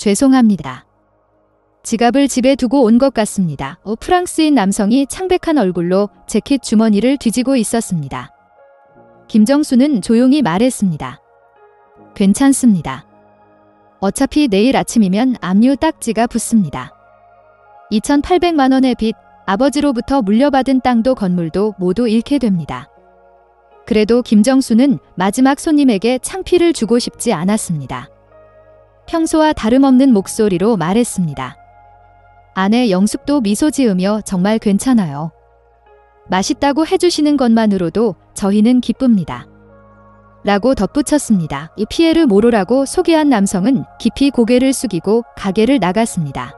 죄송합니다. 지갑을 집에 두고 온 것 같습니다. 프랑스인 남성이 창백한 얼굴로 재킷 주머니를 뒤지고 있었습니다. 김정수는 조용히 말했습니다. 괜찮습니다. 어차피 내일 아침이면 압류 딱지가 붙습니다. 2,800만 원의 빚, 아버지로부터 물려받은 땅도 건물도 모두 잃게 됩니다. 그래도 김정수는 마지막 손님에게 창피를 주고 싶지 않았습니다. 평소와 다름없는 목소리로 말했습니다. 아내 영숙도 미소 지으며 정말 괜찮아요. 맛있다고 해주시는 것만으로도 저희는 기쁩니다. 라고 덧붙였습니다. 이 피에르 모로라고 소개한 남성은 깊이 고개를 숙이고 가게를 나갔습니다.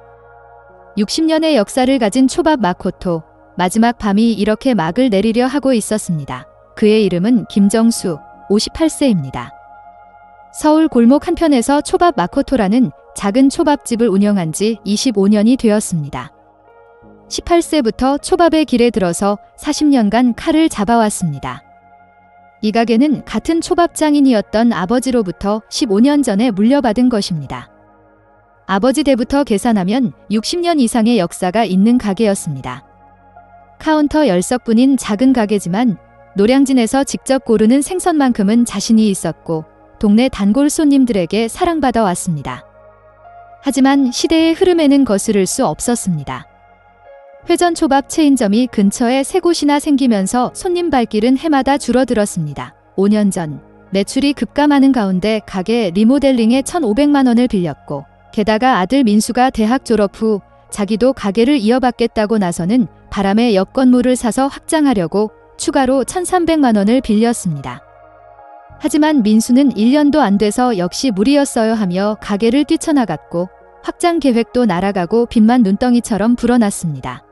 60년의 역사를 가진 초밥 마코토, 마지막 밤이 이렇게 막을 내리려 하고 있었습니다. 그의 이름은 김정수, 58세입니다. 서울 골목 한편에서 초밥 마코토라는 작은 초밥집을 운영한 지 25년이 되었습니다. 18세부터 초밥의 길에 들어서 40년간 칼을 잡아왔습니다. 이 가게는 같은 초밥장인이었던 아버지로부터 15년 전에 물려받은 것입니다. 아버지 때부터 계산하면 60년 이상의 역사가 있는 가게였습니다. 카운터 10석뿐인 작은 가게지만 노량진에서 직접 고르는 생선만큼은 자신이 있었고 동네 단골 손님들에게 사랑받아 왔습니다. 하지만 시대의 흐름에는 거스를 수 없었습니다. 회전초밥 체인점이 근처에 3곳이나 생기면서 손님 발길은 해마다 줄어들었습니다. 5년 전 매출이 급감하는 가운데 가게 리모델링에 1,500만 원을 빌렸고 게다가 아들 민수가 대학 졸업 후 자기도 가게를 이어받겠다고 나서는 바람에 옆 건물을 사서 확장하려고 추가로 1,300만 원을 빌렸습니다. 하지만 민수는 1년도 안 돼서 역시 무리였어요 하며 가게를 뛰쳐나갔고 확장 계획도 날아가고 빚만 눈덩이처럼 불어났습니다.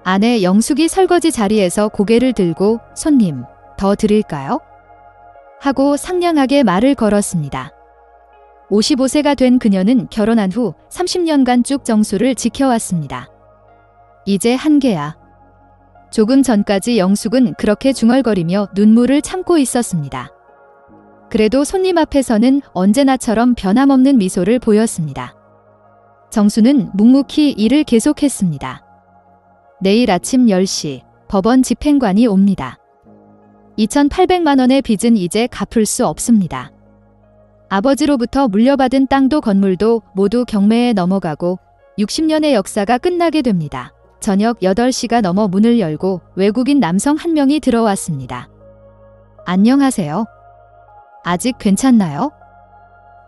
아내 영숙이 설거지 자리에서 고개를 들고 손님, 더 드릴까요? 하고 상냥하게 말을 걸었습니다. 55세가 된 그녀는 결혼한 후 30년간 쭉 정수를 지켜왔습니다. 이제 한계야. 조금 전까지 영숙은 그렇게 중얼거리며 눈물을 참고 있었습니다. 그래도 손님 앞에서는 언제나처럼 변함없는 미소를 보였습니다. 정수는 묵묵히 일을 계속했습니다. 내일 아침 10시 법원 집행관이 옵니다. 2,800만 원의 빚은 이제 갚을 수 없습니다. 아버지로부터 물려받은 땅도 건물도 모두 경매에 넘어가고 60년의 역사가 끝나게 됩니다. 저녁 8시가 넘어 문을 열고 외국인 남성 한 명이 들어왔습니다. 안녕하세요. 아직 괜찮나요?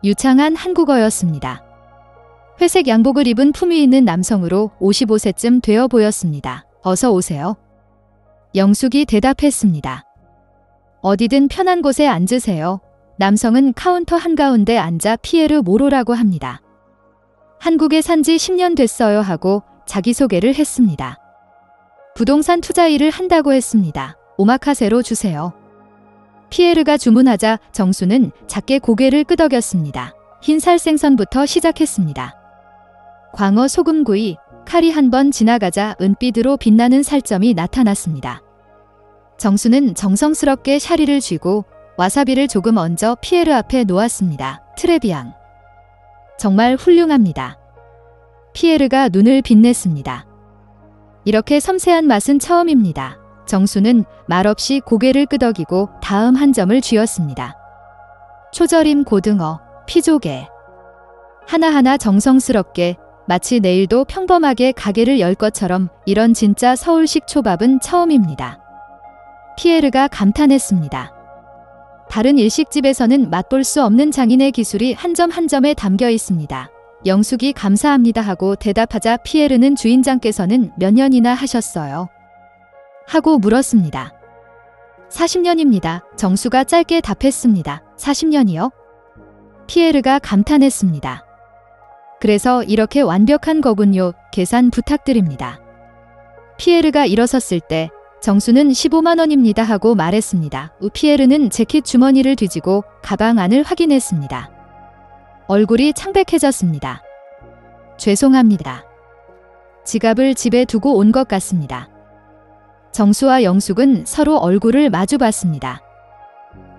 유창한 한국어였습니다. 회색 양복을 입은 품위 있는 남성으로 55세쯤 되어 보였습니다. 어서 오세요. 영숙이 대답했습니다. 어디든 편한 곳에 앉으세요. 남성은 카운터 한가운데 앉아 피에르 모로라고 합니다. 한국에 산 지 10년 됐어요 하고 자기소개를 했습니다. 부동산 투자 일을 한다고 했습니다. 오마카세로 주세요. 피에르가 주문하자 정수는 작게 고개를 끄덕였습니다. 흰살 생선부터 시작했습니다. 광어 소금구이, 칼이 한 번 지나가자 은빛으로 빛나는 살점이 나타났습니다. 정수는 정성스럽게 샤리를 쥐고 와사비를 조금 얹어 피에르 앞에 놓았습니다. 트레비앙. 정말 훌륭합니다. 피에르가 눈을 빛냈습니다. 이렇게 섬세한 맛은 처음입니다. 정수는 말없이 고개를 끄덕이고 다음 한 점을 쥐었습니다. 초절임 고등어, 피조개. 하나하나 정성스럽게 마치 내일도 평범하게 가게를 열 것처럼 이런 진짜 서울식 초밥은 처음입니다. 피에르가 감탄했습니다. 다른 일식집에서는 맛볼 수 없는 장인의 기술이 한 점 한 점에 담겨 있습니다. 영숙이 감사합니다 하고 대답하자 피에르는 주인장께서는 몇 년이나 하셨어요? 하고 물었습니다. 40년입니다. 정수가 짧게 답했습니다. 40년이요? 피에르가 감탄했습니다. 그래서 이렇게 완벽한 거군요. 계산 부탁드립니다. 피에르가 일어섰을 때 정수는 15만 원입니다 하고 말했습니다. 피에르는 재킷 주머니를 뒤지고 가방 안을 확인했습니다. 얼굴이 창백해졌습니다. 죄송합니다. 지갑을 집에 두고 온 것 같습니다. 정수와 영숙은 서로 얼굴을 마주봤습니다.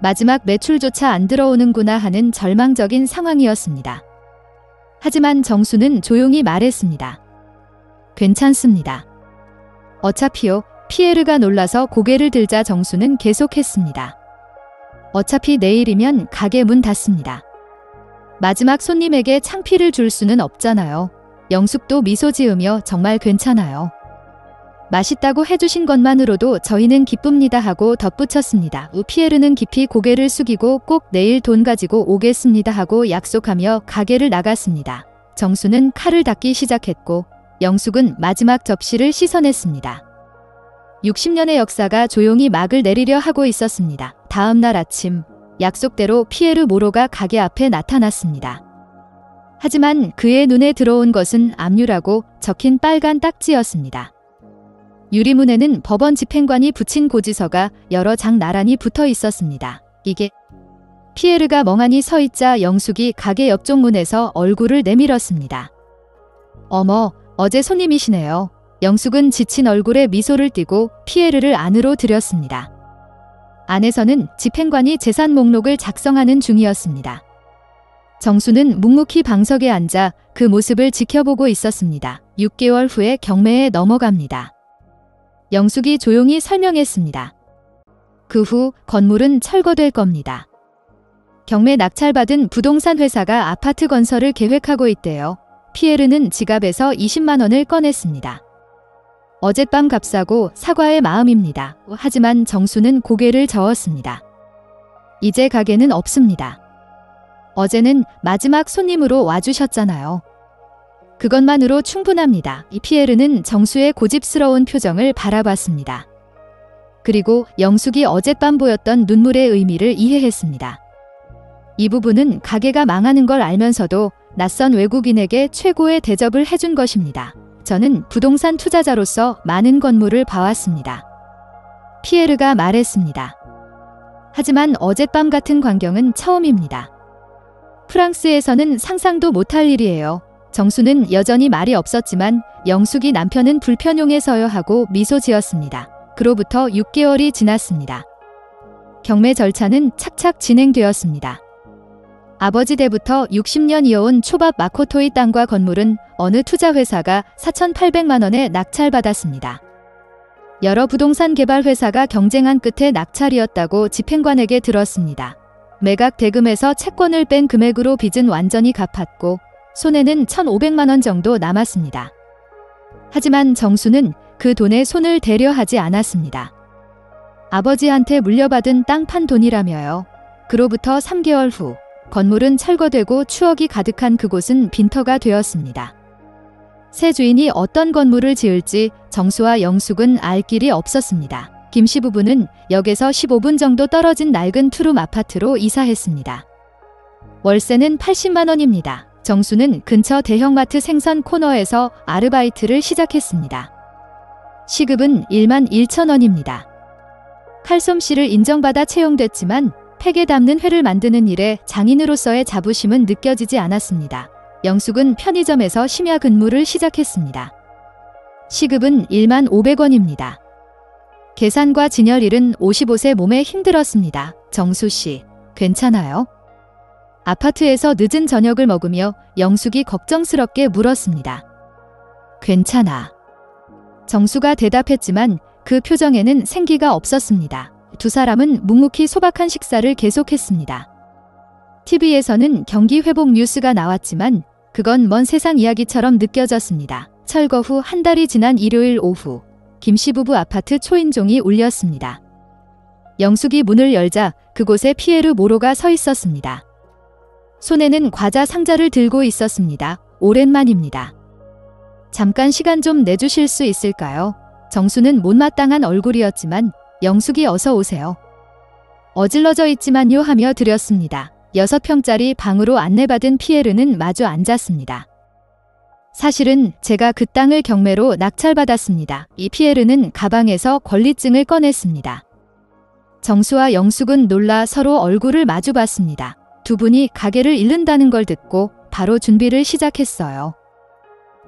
마지막 매출조차 안 들어오는구나 하는 절망적인 상황이었습니다. 하지만 정수는 조용히 말했습니다. 괜찮습니다. 어차피요. 피에르가 놀라서 고개를 들자 정수는 계속했습니다. 어차피 내일이면 가게 문 닫습니다. 마지막 손님에게 창피를 줄 수는 없잖아요. 영숙도 미소 지으며 정말 괜찮아요. 맛있다고 해주신 것만으로도 저희는 기쁩니다 하고 덧붙였습니다. 피에르는 깊이 고개를 숙이고 꼭 내일 돈 가지고 오겠습니다 하고 약속하며 가게를 나갔습니다. 정수는 칼을 닦기 시작했고 영숙은 마지막 접시를 씻어냈습니다. 60년의 역사가 조용히 막을 내리려 하고 있었습니다. 다음 날 아침 약속대로 피에르 모로가 가게 앞에 나타났습니다. 하지만 그의 눈에 들어온 것은 압류라고 적힌 빨간 딱지였습니다. 유리문에는 법원 집행관이 붙인 고지서가 여러 장 나란히 붙어 있었습니다. 이게 피에르가 멍하니 서 있자 영숙이 가게 옆쪽 문에서 얼굴을 내밀었습니다. 어머, 어제 손님이시네요. 영숙은 지친 얼굴에 미소를 띠고 피에르를 안으로 들였습니다. 안에서는 집행관이 재산 목록을 작성하는 중이었습니다. 정수는 묵묵히 방석에 앉아 그 모습을 지켜보고 있었습니다. 6개월 후에 경매에 넘어갑니다. 영숙이 조용히 설명했습니다. 그 후 건물은 철거될 겁니다. 경매 낙찰받은 부동산 회사가 아파트 건설을 계획하고 있대요. 피에르는 지갑에서 20만 원을 꺼냈습니다. 어젯밤 값사고 사과의 마음입니다. 하지만 정수는 고개를 저었습니다. 이제 가게는 없습니다. 어제는 마지막 손님으로 와주셨잖아요. 그것만으로 충분합니다. 이 피에르는 정수의 고집스러운 표정을 바라봤습니다. 그리고 영숙이 어젯밤 보였던 눈물의 의미를 이해했습니다. 이 부분은 가게가 망하는 걸 알면서도 낯선 외국인에게 최고의 대접을 해준 것입니다. 저는 부동산 투자자로서 많은 건물을 봐왔습니다. 피에르가 말했습니다. 하지만 어젯밤 같은 광경은 처음입니다. 프랑스에서는 상상도 못할 일이에요. 정수는 여전히 말이 없었지만 영숙이 남편은 불편용해서요 하고 미소 지었습니다. 그로부터 6개월이 지났습니다. 경매 절차는 착착 진행되었습니다. 아버지 때부터 60년 이어온 초밥 마코토의 땅과 건물은 어느 투자회사가 4,800만 원에 낙찰받았습니다. 여러 부동산 개발 회사가 경쟁한 끝에 낙찰이었다고 집행관에게 들었습니다. 매각 대금에서 채권을 뺀 금액으로 빚은 완전히 갚았고 손해는 1,500만 원 정도 남았습니다. 하지만 정수는 그 돈에 손을 대려 하지 않았습니다. 아버지한테 물려받은 땅 판 돈이라며요. 그로부터 3개월 후 건물은 철거되고 추억이 가득한 그곳은 빈터가 되었습니다. 새 주인이 어떤 건물을 지을지 정수와 영숙은 알 길이 없었습니다. 김씨 부부는 역에서 15분 정도 떨어진 낡은 투룸 아파트로 이사했습니다. 월세는 80만 원입니다. 정수는 근처 대형마트 생선 코너에서 아르바이트를 시작했습니다. 시급은 1만 1천 원입니다. 칼솜씨를 인정받아 채용됐지만 팩에 담는 회를 만드는 일에 장인으로서의 자부심은 느껴지지 않았습니다. 영숙은 편의점에서 심야 근무를 시작했습니다. 시급은 1만 500원입니다. 계산과 진열일은 55세 몸에 힘들었습니다. 정수씨, 괜찮아요? 아파트에서 늦은 저녁을 먹으며 영숙이 걱정스럽게 물었습니다. 괜찮아. 정수가 대답했지만 그 표정에는 생기가 없었습니다. 두 사람은 묵묵히 소박한 식사를 계속했습니다. TV에서는 경기 회복 뉴스가 나왔지만 그건 먼 세상 이야기처럼 느껴졌습니다. 철거 후 한 달이 지난 일요일 오후 김씨 부부 아파트 초인종이 울렸습니다. 영숙이 문을 열자 그곳에 피에르 모로가 서 있었습니다. 손에는 과자 상자를 들고 있었습니다. 오랜만입니다. 잠깐 시간 좀 내주실 수 있을까요? 정수는 못마땅한 얼굴이었지만 영숙이 어서 오세요. 어질러져 있지만요 하며 드렸습니다. 6평짜리 방으로 안내받은 피에르는 마주 앉았습니다. 사실은 제가 그 땅을 경매로 낙찰받았습니다. 이 피에르는 가방에서 권리증을 꺼냈습니다. 정수와 영숙은 놀라 서로 얼굴을 마주봤습니다. 두 분이 가게를 잃는다는 걸 듣고 바로 준비를 시작했어요.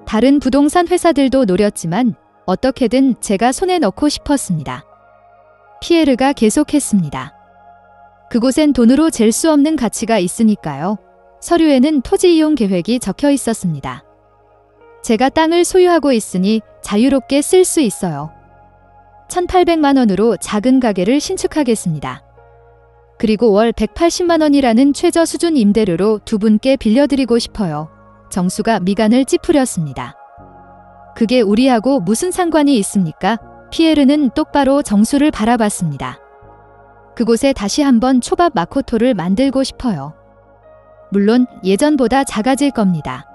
다른 부동산 회사들도 노렸지만 어떻게든 제가 손에 넣고 싶었습니다. 피에르가 계속했습니다. 그곳엔 돈으로 잴 수 없는 가치가 있으니까요. 서류에는 토지 이용 계획이 적혀 있었습니다. 제가 땅을 소유하고 있으니 자유롭게 쓸 수 있어요. 1,800만 원으로 작은 가게를 신축하겠습니다. 그리고 월 180만 원이라는 최저 수준 임대료로 두 분께 빌려드리고 싶어요. 정수가 미간을 찌푸렸습니다. 그게 우리하고 무슨 상관이 있습니까? 피에르는 똑바로 정수를 바라봤습니다. 그곳에 다시 한번 초밥 마코토를 만들고 싶어요. 물론 예전보다 작아질 겁니다.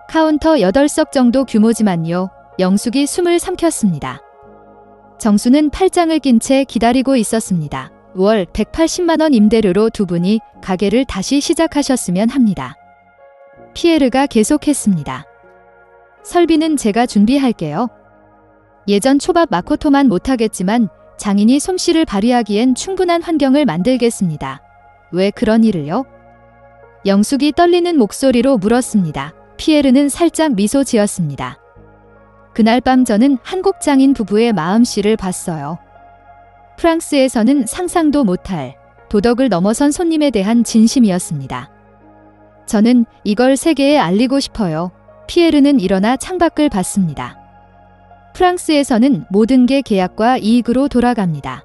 카운터 8석 정도 규모지만요. 영숙이 숨을 삼켰습니다. 정수는 팔짱을 낀 채 기다리고 있었습니다. 월 180만 원 임대료로 두 분이 가게를 다시 시작하셨으면 합니다. 피에르가 계속했습니다. 설비는 제가 준비할게요. 예전 초밥 마코토만 못하겠지만 장인이 솜씨를 발휘하기엔 충분한 환경을 만들겠습니다. 왜 그런 일을요? 영숙이 떨리는 목소리로 물었습니다. 피에르는 살짝 미소 지었습니다. 그날 밤 저는 한국 장인 부부의 마음씨를 봤어요. 프랑스에서는 상상도 못할 도덕을 넘어선 손님에 대한 진심이었습니다. 저는 이걸 세계에 알리고 싶어요. 피에르는 일어나 창밖을 봤습니다. 프랑스에서는 모든 게 계약과 이익으로 돌아갑니다.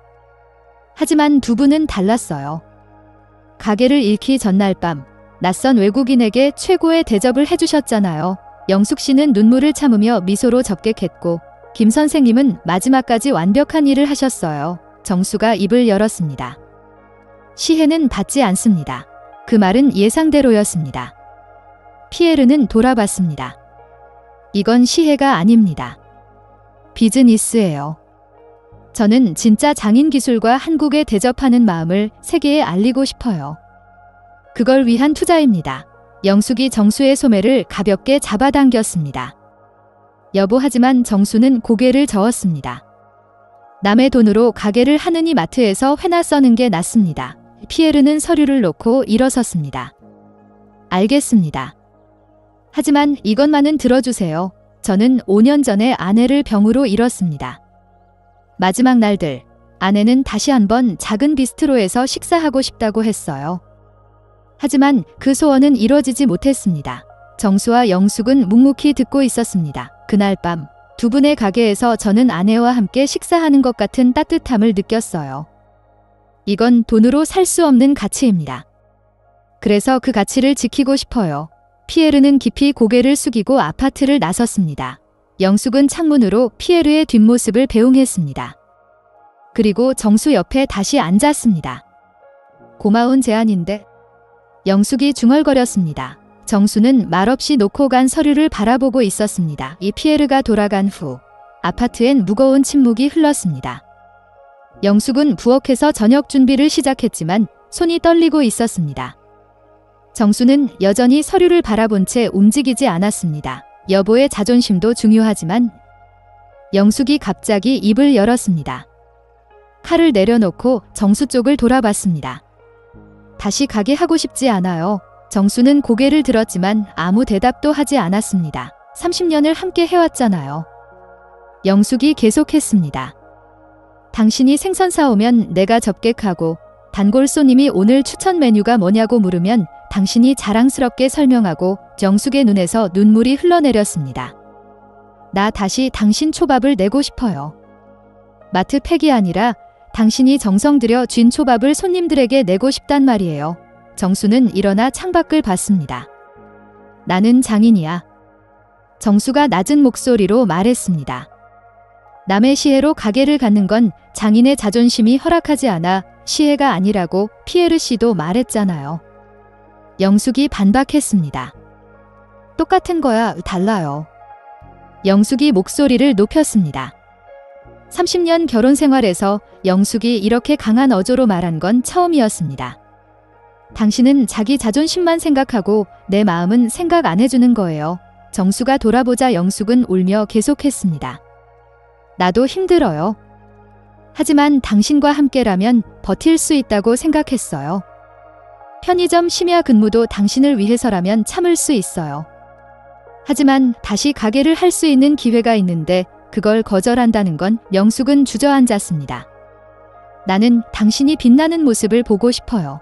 하지만 두 분은 달랐어요. 가게를 잃기 전날 밤 낯선 외국인에게 최고의 대접을 해주셨잖아요. 영숙 씨는 눈물을 참으며 미소로 접객했고 김 선생님은 마지막까지 완벽한 일을 하셨어요. 정수가 입을 열었습니다. 시혜는 받지 않습니다. 그 말은 예상대로였습니다. 피에르는 돌아봤습니다. 이건 시혜가 아닙니다. 비즈니스예요. 저는 진짜 장인 기술과 한국에 대접하는 마음을 세계에 알리고 싶어요. 그걸 위한 투자입니다. 영숙이 정수의 소매를 가볍게 잡아당겼습니다. 여보, 하지만 정수는 고개를 저었습니다. 남의 돈으로 가게를 하느니 마트에서 회나 써는 게 낫습니다. 피에르는 서류를 놓고 일어섰습니다. 알겠습니다. 하지만 이것만은 들어주세요. 저는 5년 전에 아내를 병으로 잃었습니다. 마지막 날들, 아내는 다시 한번 작은 비스트로에서 식사하고 싶다고 했어요. 하지만 그 소원은 이뤄지지 못했습니다. 정수와 영숙은 묵묵히 듣고 있었습니다. 그날 밤 두 분의 가게에서 저는 아내와 함께 식사하는 것 같은 따뜻함을 느꼈어요. 이건 돈으로 살 수 없는 가치입니다. 그래서 그 가치를 지키고 싶어요. 피에르는 깊이 고개를 숙이고 아파트를 나섰습니다. 영숙은 창문으로 피에르의 뒷모습을 배웅했습니다. 그리고 정수 옆에 다시 앉았습니다. 고마운 제안인데. 영숙이 중얼거렸습니다. 정수는 말없이 놓고 간 서류를 바라보고 있었습니다. 이 피에르가 돌아간 후 아파트엔 무거운 침묵이 흘렀습니다. 영숙은 부엌에서 저녁 준비를 시작했지만 손이 떨리고 있었습니다. 정수는 여전히 서류를 바라본 채 움직이지 않았습니다. 여보의 자존심도 중요하지만. 영숙이 갑자기 입을 열었습니다. 칼을 내려놓고 정수 쪽을 돌아봤습니다. 다시 가게 하고 싶지 않아요. 정수는 고개를 들었지만 아무 대답도 하지 않았습니다. 30년을 함께 해왔잖아요. 영숙이 계속했습니다. 당신이 생선 사오면 내가 접객하고 단골 손님이 오늘 추천 메뉴가 뭐냐고 물으면 당신이 자랑스럽게 설명하고. 영숙의 눈에서 눈물이 흘러내렸습니다. 나 다시 당신 초밥을 내고 싶어요. 마트 팩이 아니라 당신이 정성 들여 쥔 초밥을 손님들에게 내고 싶단 말이에요. 정수는 일어나 창밖을 봤습니다. 나는 장인이야. 정수가 낮은 목소리로 말했습니다. 남의 시혜로 가게를 갖는 건 장인의 자존심이 허락하지 않아 시혜가 아니라고 피에르 씨도 말했잖아요. 영숙이 반박했습니다. 똑같은 거야, 달라요. 영숙이 목소리를 높였습니다. 30년 결혼 생활에서 영숙이 이렇게 강한 어조로 말한 건 처음이었습니다. 당신은 자기 자존심만 생각하고 내 마음은 생각 안 해주는 거예요. 정수가 돌아보자 영숙은 울며 계속했습니다. 나도 힘들어요. 하지만 당신과 함께라면 버틸 수 있다고 생각했어요. 편의점 심야 근무도 당신을 위해서라면 참을 수 있어요. 하지만 다시 가게를 할 수 있는 기회가 있는데 그걸 거절한다는 건. 영숙은 주저앉았습니다. 나는 당신이 빛나는 모습을 보고 싶어요.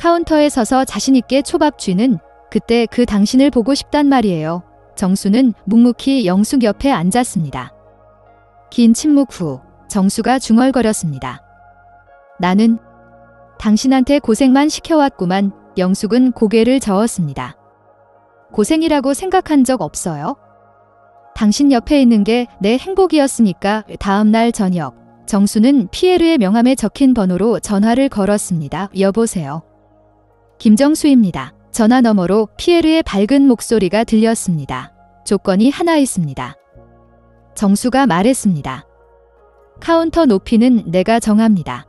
카운터에 서서 자신있게 초밥 쥐는 그때 그 당신을 보고 싶단 말이에요. 정수는 묵묵히 영숙 옆에 앉았습니다. 긴 침묵 후 정수가 중얼거렸습니다. 나는 당신한테 고생만 시켜왔구만. 영숙은 고개를 저었습니다. 고생이라고 생각한 적 없어요? 당신 옆에 있는 게 내 행복이었으니까. 다음 날 저녁 정수는 피에르의 명함에 적힌 번호로 전화를 걸었습니다. 여보세요. 김정수입니다. 전화 너머로 피에르의 밝은 목소리가 들렸습니다. 조건이 하나 있습니다. 정수가 말했습니다. 카운터 높이는 내가 정합니다.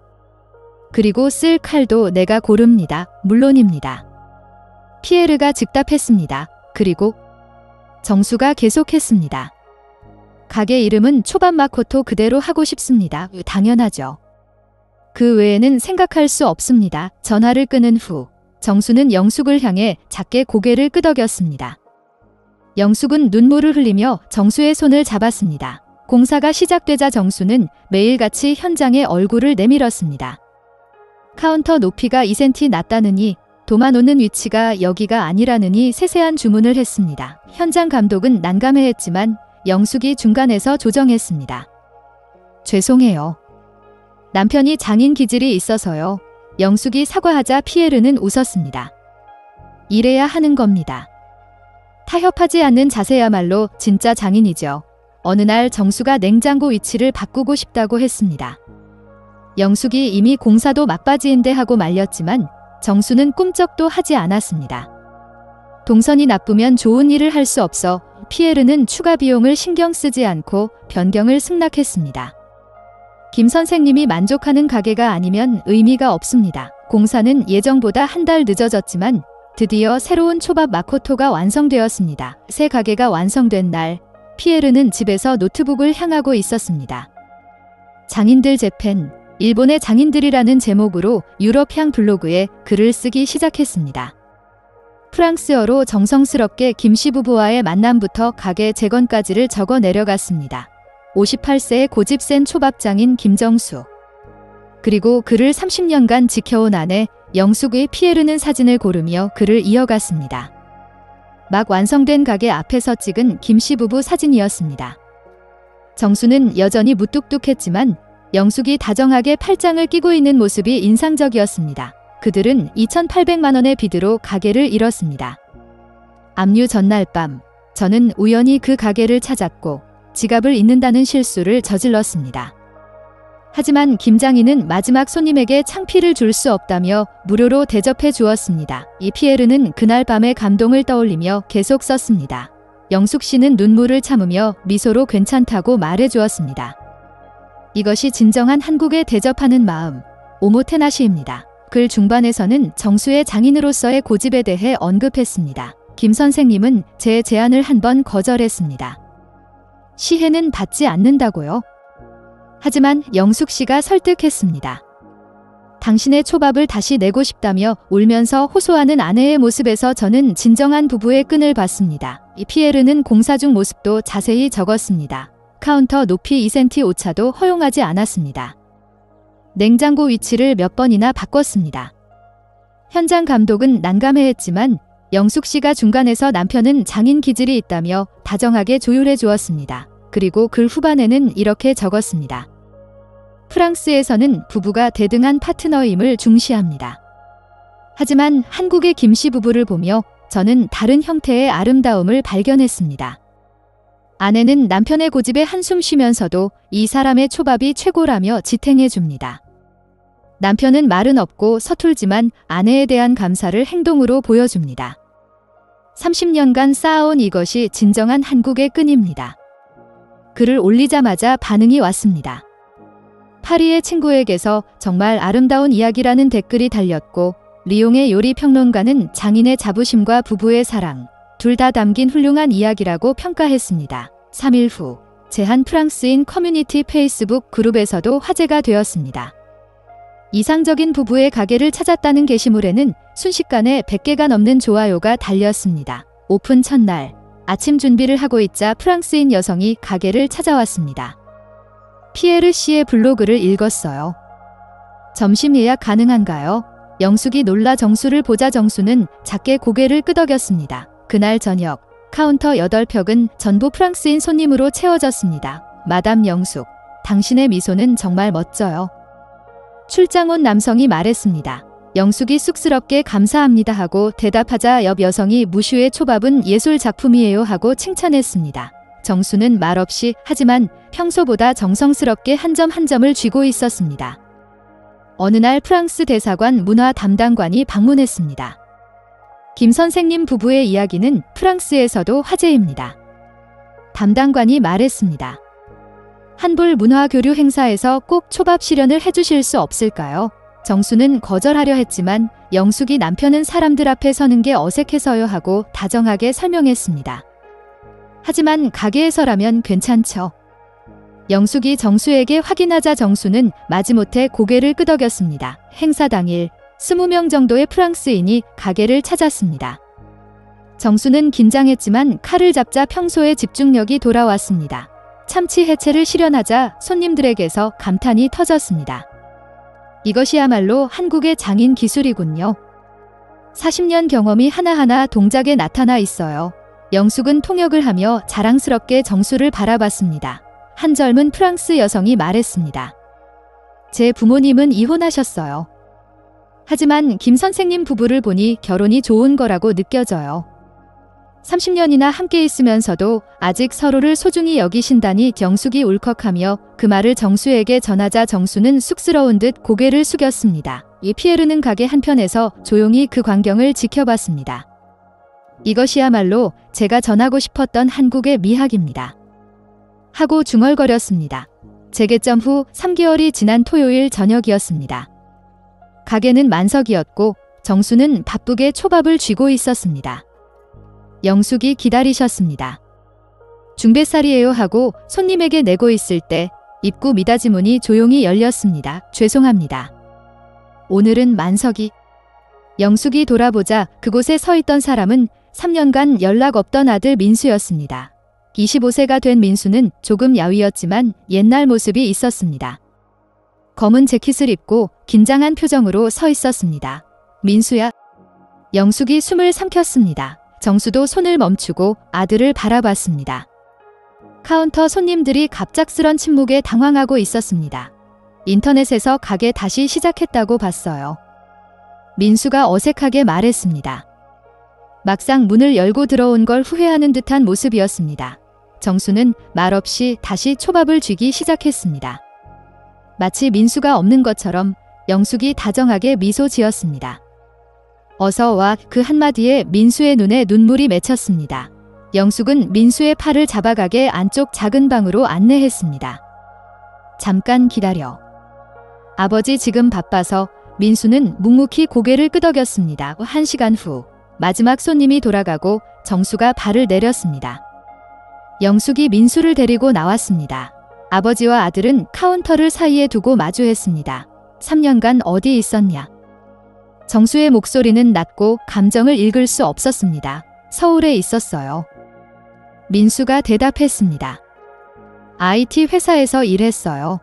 그리고 쓸 칼도 내가 고릅니다. 물론입니다. 피에르가 즉답했습니다. 그리고 정수가 계속했습니다. 가게 이름은 초밥 마코토 그대로 하고 싶습니다. 당연하죠. 그 외에는 생각할 수 없습니다. 전화를 끊은 후 정수는 영숙을 향해 작게 고개를 끄덕였습니다. 영숙은 눈물을 흘리며 정수의 손을 잡았습니다. 공사가 시작되자 정수는 매일같이 현장에 얼굴을 내밀었습니다. 카운터 높이가 2cm 낮다느니 도마 놓는 위치가 여기가 아니라느니 세세한 주문을 했습니다. 현장 감독은 난감해했지만 영숙이 중간에서 조정했습니다. 죄송해요. 남편이 장인 기질이 있어서요. 영숙이 사과하자 피에르는 웃었습니다. 이래야 하는 겁니다. 타협하지 않는 자세야말로 진짜 장인이죠. 어느 날 정수가 냉장고 위치를 바꾸고 싶다고 했습니다. 영숙이 이미 공사도 막바지인데 하고 말렸지만 정수는 꿈쩍도 하지 않았습니다. 동선이 나쁘면 좋은 일을 할 수 없어 피에르는 추가 비용을 신경 쓰지 않고 변경을 승낙했습니다. 김 선생님이 만족하는 가게가 아니면 의미가 없습니다. 공사는 예정보다 한 달 늦어졌지만 드디어 새로운 초밥 마코토가 완성되었습니다. 새 가게가 완성된 날 피에르는 집에서 노트북을 향하고 있었습니다. 장인들 재팬, 일본의 장인들이라는 제목으로 유럽향 블로그에 글을 쓰기 시작했습니다. 프랑스어로 정성스럽게 김씨 부부와의 만남부터 가게 재건까지를 적어 내려갔습니다. 58세의 고집센 초밥장인 김정수. 그리고 그를 30년간 지켜온 아내 영숙의 피에르는 사진을 고르며 글을 이어갔습니다. 막 완성된 가게 앞에서 찍은 김씨 부부 사진이었습니다. 정수는 여전히 무뚝뚝했지만 영숙이 다정하게 팔짱을 끼고 있는 모습이 인상적이었습니다. 그들은 2,800만 원의 빚으로 가게를 잃었습니다. 압류 전날 밤 저는 우연히 그 가게를 찾았고 지갑을 잊는다는 실수를 저질렀습니다. 하지만 김장인은 마지막 손님에게 창피를 줄 수 없다며 무료로 대접해 주었습니다. 이 피에르는 그날 밤의 감동을 떠올리며 계속 썼습니다. 영숙 씨는 눈물을 참으며 미소로 괜찮다고 말해 주었습니다. 이것이 진정한 한국에 대접하는 마음, 오모테나시입니다. 글 중반에서는 정수의 장인으로서의 고집에 대해 언급했습니다. 김 선생님은 제 제안을 한 번 거절했습니다. 시혜는 받지 않는다고요? 하지만 영숙 씨가 설득했습니다. 당신의 초밥을 다시 내고 싶다며 울면서 호소하는 아내의 모습에서 저는 진정한 부부의 끈을 봤습니다. 이 피에르는 공사 중 모습도 자세히 적었습니다. 카운터 높이 2cm 오차도 허용하지 않았습니다. 냉장고 위치를 몇 번이나 바꿨습니다. 현장 감독은 난감해했지만 영숙 씨가 중간에서 남편은 장인 기질이 있다며 다정하게 조율해 주었습니다. 그리고 글 후반에는 이렇게 적었습니다. 프랑스에서는 부부가 대등한 파트너임을 중시합니다. 하지만 한국의 김씨 부부를 보며 저는 다른 형태의 아름다움을 발견했습니다. 아내는 남편의 고집에 한숨 쉬면서도 이 사람의 초밥이 최고라며 지탱해 줍니다. 남편은 말은 없고 서툴지만 아내에 대한 감사를 행동으로 보여줍니다. 30년간 쌓아온 이것이 진정한 한국의 끈입니다. 글을 올리자마자 반응이 왔습니다. 파리의 친구에게서 정말 아름다운 이야기라는 댓글이 달렸고 리옹의 요리 평론가는 장인의 자부심과 부부의 사랑, 둘 다 담긴 훌륭한 이야기라고 평가했습니다. 3일 후 제한 프랑스인 커뮤니티 페이스북 그룹에서도 화제가 되었습니다. 이상적인 부부의 가게를 찾았다는 게시물에는 순식간에 100개가 넘는 좋아요가 달렸습니다. 오픈 첫날 아침 준비를 하고 있자 프랑스인 여성이 가게를 찾아왔습니다. 피에르 씨의 블로그를 읽었어요. 점심 예약 가능한가요? 영숙이 놀라 정수를 보자 정수는 작게 고개를 끄덕였습니다. 그날 저녁 카운터 8벽은 전부 프랑스인 손님으로 채워졌습니다. 마담 영숙, 당신의 미소는 정말 멋져요. 출장 온 남성이 말했습니다. 영숙이 쑥스럽게 감사합니다 하고 대답하자 옆 여성이 무슈의 초밥은 예술 작품이에요 하고 칭찬했습니다. 정수는 말없이 하지만 평소보다 정성스럽게 한 점 한 점을 쥐고 있었습니다. 어느 날 프랑스 대사관 문화 담당관이 방문했습니다. 김 선생님 부부의 이야기는 프랑스에서도 화제입니다. 담당관이 말했습니다. 한불 문화교류 행사에서 꼭 초밥 실현을 해주실 수 없을까요? 정수는 거절하려 했지만 영숙이 남편은 사람들 앞에 서는 게 어색해서요 하고 다정하게 설명했습니다. 하지만 가게에서라면 괜찮죠. 영숙이 정수에게 확인하자 정수는 마지못해 고개를 끄덕였습니다. 행사 당일 20명 정도의 프랑스인이 가게를 찾았습니다. 정수는 긴장했지만 칼을 잡자 평소의 집중력이 돌아왔습니다. 참치 해체를 실현하자 손님들에게서 감탄이 터졌습니다. 이것이야말로 한국의 장인 기술이군요. 40년 경험이 하나하나 동작에 나타나 있어요. 영숙은 통역을 하며 자랑스럽게 정수를 바라봤습니다. 한 젊은 프랑스 여성이 말했습니다. 제 부모님은 이혼하셨어요. 하지만 김 선생님 부부를 보니 결혼이 좋은 거라고 느껴져요. 30년이나 함께 있으면서도 아직 서로를 소중히 여기신다니 영숙이 울컥하며 그 말을 정수에게 전하자 정수는 쑥스러운 듯 고개를 숙였습니다. 이 피에르는 가게 한편에서 조용히 그 광경을 지켜봤습니다. 이것이야말로 제가 전하고 싶었던 한국의 미학입니다. 하고 중얼거렸습니다. 재개점 후 3개월이 지난 토요일 저녁이었습니다. 가게는 만석이었고 정수는 바쁘게 초밥을 쥐고 있었습니다. 영숙이 기다리셨습니다. 중뱃살이에요 하고 손님에게 내고 있을 때 입구 미닫이 문이 조용히 열렸습니다. 죄송합니다. 오늘은 만석이. 영숙이 돌아보자 그곳에 서 있던 사람은 3년간 연락 없던 아들 민수였습니다. 25세가 된 민수는 조금 야위었지만 옛날 모습이 있었습니다. 검은 재킷을 입고 긴장한 표정으로 서 있었습니다. 민수야. 영숙이 숨을 삼켰습니다. 정수도 손을 멈추고 아들을 바라봤습니다. 카운터 손님들이 갑작스런 침묵에 당황하고 있었습니다. 인터넷에서 가게 다시 시작했다고 봤어요. 민수가 어색하게 말했습니다. 막상 문을 열고 들어온 걸 후회하는 듯한 모습이었습니다. 정수는 말없이 다시 초밥을 쥐기 시작했습니다. 마치 민수가 없는 것처럼 영숙이 다정하게 미소 지었습니다. 어서 와 그 한마디에 민수의 눈에 눈물이 맺혔습니다. 영숙은 민수의 팔을 잡아 가게 안쪽 작은 방으로 안내했습니다. 잠깐 기다려. 아버지 지금 바빠서. 민수는 묵묵히 고개를 끄덕였습니다. 1시간 후 마지막 손님이 돌아가고 정수가 발을 내렸습니다. 영숙이 민수를 데리고 나왔습니다. 아버지와 아들은 카운터를 사이에 두고 마주했습니다. 3년간 어디 있었냐? 정수의 목소리는 낮고 감정을 읽을 수 없었습니다. 서울에 있었어요. 민수가 대답했습니다. IT 회사에서 일했어요.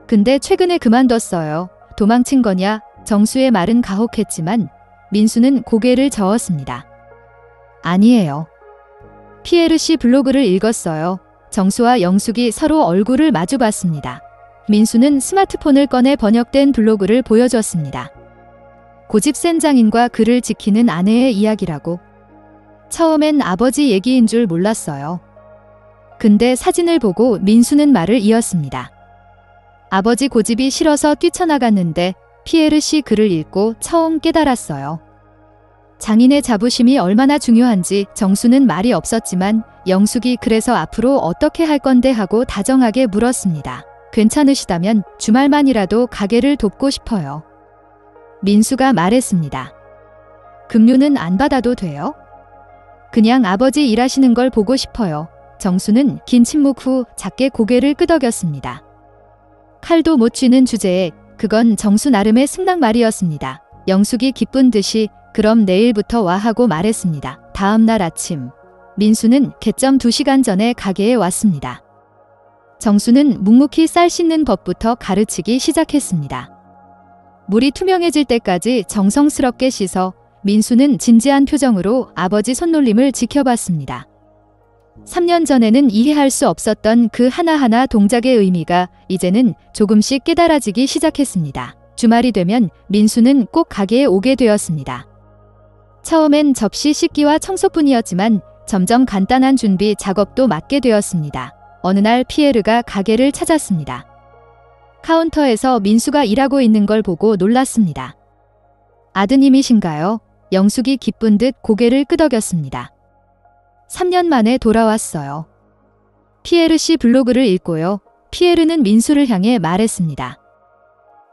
근데 최근에 그만뒀어요. 도망친 거냐? 정수의 말은 가혹했지만 민수는 고개를 저었습니다. 아니에요. 피에르 씨 블로그를 읽었어요. 정수와 영숙이 서로 얼굴을 마주봤습니다. 민수는 스마트폰을 꺼내 번역된 블로그를 보여줬습니다. 고집센 장인과 그를 지키는 아내의 이야기라고. 처음엔 아버지 얘기인 줄 몰랐어요. 근데 사진을 보고 민수는 말을 이었습니다. 아버지 고집이 싫어서 뛰쳐나갔는데 피에르 씨 글을 읽고 처음 깨달았어요. 장인의 자부심이 얼마나 중요한지. 정수는 말이 없었지만 영숙이 그래서 앞으로 어떻게 할 건데 하고 다정하게 물었습니다. 괜찮으시다면 주말만이라도 가게를 돕고 싶어요. 민수가 말했습니다. 급료는 안 받아도 돼요? 그냥 아버지 일하시는 걸 보고 싶어요. 정수는 긴 침묵 후 작게 고개를 끄덕였습니다. 칼도 못 쥐는 주제에 그건 정수 나름의 승낙말이었습니다. 영숙이 기쁜 듯이 그럼 내일부터 와 하고 말했습니다. 다음 날 아침 민수는 개점 2시간 전에 가게에 왔습니다. 정수는 묵묵히 쌀 씻는 법부터 가르치기 시작했습니다. 물이 투명해질 때까지 정성스럽게 씻어 민수는 진지한 표정으로 아버지 손놀림을 지켜봤습니다. 3년 전에는 이해할 수 없었던 그 하나하나 동작의 의미가 이제는 조금씩 깨달아지기 시작했습니다. 주말이 되면 민수는 꼭 가게에 오게 되었습니다. 처음엔 접시 씻기와 청소뿐이었지만 점점 간단한 준비 작업도 맡게 되었습니다. 어느 날 피에르가 가게를 찾았습니다. 카운터에서 민수가 일하고 있는 걸 보고 놀랐습니다. 아드님이신가요? 영숙이 기쁜 듯 고개를 끄덕였습니다. 3년 만에 돌아왔어요. 피에르 씨 블로그를 읽고요. 피에르는 민수를 향해 말했습니다.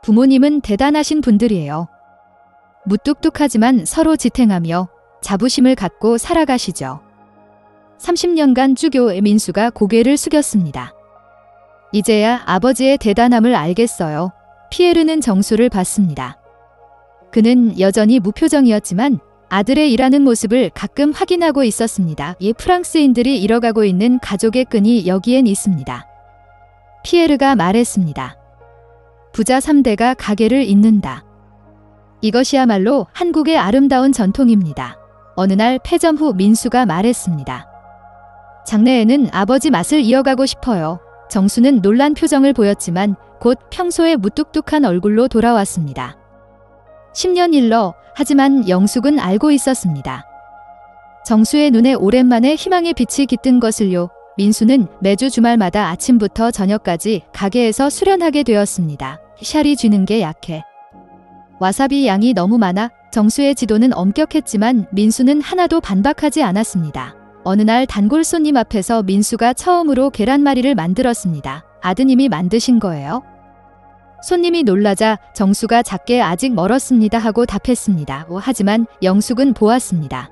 부모님은 대단하신 분들이에요. 무뚝뚝하지만 서로 지탱하며 자부심을 갖고 살아가시죠. 30년간 주교의 민수가 고개를 숙였습니다. 이제야 아버지의 대단함을 알겠어요. 피에르는 정수를 봤습니다. 그는 여전히 무표정이었지만 아들의 일하는 모습을 가끔 확인하고 있었습니다. 이 프랑스인들이 잃어가고 있는 가족의 끈이 여기엔 있습니다. 피에르가 말했습니다. 부자 3대가 가게를 잇는다. 이것이야말로 한국의 아름다운 전통입니다. 어느 날 폐점 후 민수가 말했습니다. 장래에는 아버지 맛을 이어가고 싶어요. 정수는 놀란 표정을 보였지만 곧 평소의 무뚝뚝한 얼굴로 돌아왔습니다. 10년 일러 하지만 영숙은 알고 있었습니다. 정수의 눈에 오랜만에 희망의 빛이 깃든 것을요. 민수는 매주 주말마다 아침부터 저녁까지 가게에서 수련하게 되었습니다. 샬이 쥐는 게 약해. 와사비 양이 너무 많아 정수의 지도는 엄격했지만 민수는 하나도 반박하지 않았습니다. 어느 날 단골 손님 앞에서 민수가 처음으로 계란말이를 만들었습니다. 아드님이 만드신 거예요? 손님이 놀라자 정수가 작게 아직 멀었습니다 하고 답했습니다. 하지만 영숙은 보았습니다.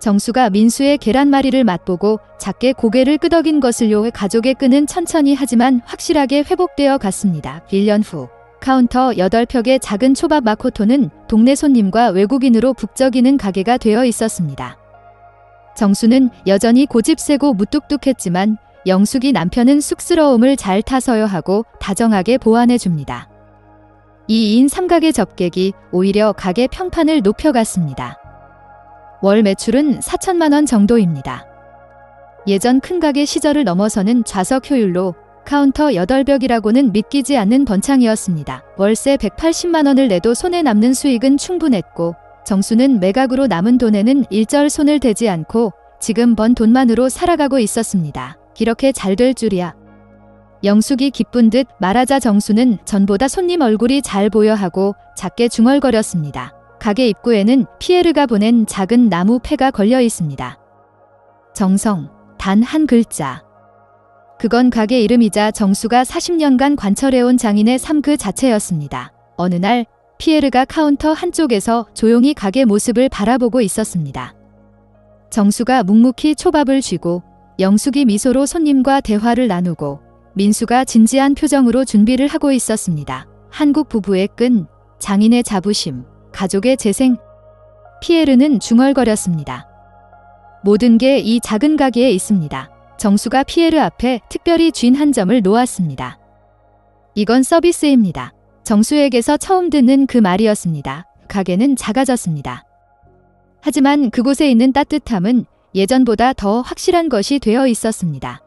정수가 민수의 계란말이를 맛보고 작게 고개를 끄덕인 것을요. 가족의 끈은 천천히 하지만 확실하게 회복되어 갔습니다. 1년 후 카운터 8벽의 작은 초밥 마코토는 동네 손님과 외국인으로 북적이는 가게가 되어 있었습니다. 정수는 여전히 고집세고 무뚝뚝했지만 영숙이 남편은 쑥스러움을 잘 타서요 하고 다정하게 보완해 줍니다. 2인 삼각의 접객이 오히려 가게 평판을 높여갔습니다. 월 매출은 4천만 원 정도입니다. 예전 큰 가게 시절을 넘어서는 좌석 효율로 카운터 8벽이라고는 믿기지 않는 번창이었습니다. 월세 180만 원을 내도 손에 남는 수익은 충분했고 정수는 매각으로 남은 돈에는 일절 손을 대지 않고 지금 번 돈만으로 살아가고 있었습니다. 이렇게 잘 될 줄이야. 영숙이 기쁜 듯 말하자 정수는 전보다 손님 얼굴이 잘 보여 하고 작게 중얼거렸습니다. 가게 입구에는 피에르가 보낸 작은 나무 패가 걸려 있습니다. 정성, 단 한 글자. 그건 가게 이름이자 정수가 40년간 관철해온 장인의 삶 그 자체였습니다. 어느 날 피에르가 카운터 한쪽에서 조용히 가게 모습을 바라보고 있었습니다. 정수가 묵묵히 초밥을 쥐고 영숙이 미소로 손님과 대화를 나누고 민수가 진지한 표정으로 준비를 하고 있었습니다. 한국 부부의 끈, 장인의 자부심, 가족의 재생. 피에르는 중얼거렸습니다. 모든 게 이 작은 가게에 있습니다. 정수가 피에르 앞에 특별히 쥔 한 점을 놓았습니다. 이건 서비스입니다. 정수에게서 처음 듣는 그 말이었습니다. 가게는 작아졌습니다. 하지만 그곳에 있는 따뜻함은 예전보다 더 확실한 것이 되어 있었습니다.